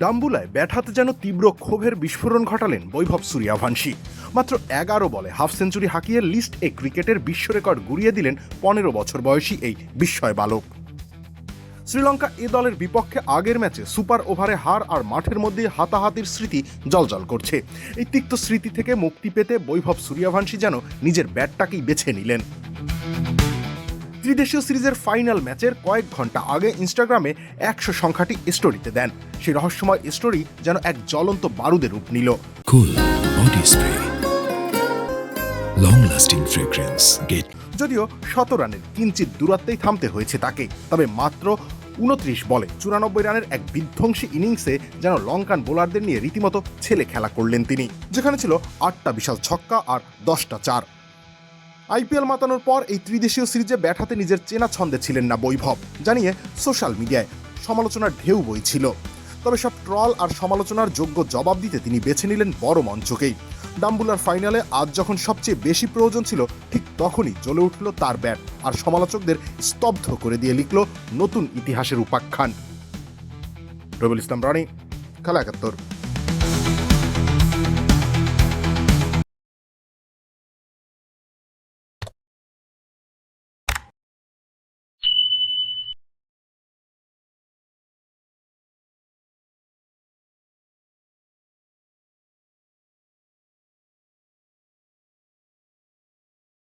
ডাম্বুলায় bat হাতে যেন তীব্র ক্ষোভের বিস্ফোরণ ঘটালেন বৈভব সূর্যবংশী। মাত্র 11 বলে হাফ সেঞ্চুরি হাঁকিয়ে লিস্ট এ ক্রিকেটের বিশ্ব রেকর্ড গুড়িয়ে দিলেন 15 বছর বয়সী এই বিস্ময় বালক। শ্রীলঙ্কা এ দলের বিপক্ষে আগের ম্যাচে সুপার ওভারে হার আর মাঠের মধ্যে হাতাহাতির স্মৃতি জলজল করছে। এই তিক্ত স্মৃতি থেকে মুক্তি পেতে বৈভব সূর্যবংশী যেন নিজের ব্যাটটাকেই বেছে নিলেন। ত্রিদেশীয় সিরিজের ফাইনাল ম্যাচের কয়েক ঘন্টা আগে ইনস্টাগ্রামে 100 সংখ্যাটি স্টোরিতে দেন। সেই রহস্যময় স্টোরি যেন এক জ্বলন্ত বারুদের রূপ নিল। Cool body spray, long lasting fragrance. Get যদিও 17 রানের কিঞ্চিত দূরত্বেই থামতে হয়েছে তাকে, তবে মাত্র 29 বলে 94 রানের এক বিধ্বংসী ইনিংসে যেন লঙ্কান বোলারদের নিয়ে রীতিমতো ছেলে খেলা করলেন তিনি, যেখানে ছিল 8টা বিশাল ছক্কা আর 10টা চার। আইপিএল মাতানোর পর এই ত্রিদেশীয় সিরিজে ব্যাট হাতে নিজের চেনা ছন্দে ছিলেন না বৈভব, জানিয়ে সোশ্যাল মিডিয়ায় সমালোচনার ঢেউ বইছিল। তবে সব ট্রল আর সমালোচনার যোগ্য জবাব দিতে তিনি বেছে নিলেন বড় মঞ্চকেই। ডাম্বুলার ফাইনালে আজ যখন সবচেয়ে বেশি প্রয়োজন ছিল, ঠিক তখনই জ্বলে উঠল তার ব্যাট, আর সমালোচকদের স্তব্ধ করে দিয়ে লিখল নতুন ইতিহাসের উপাখ্যান। রবিউল ইসলাম রানী, খেলা 71।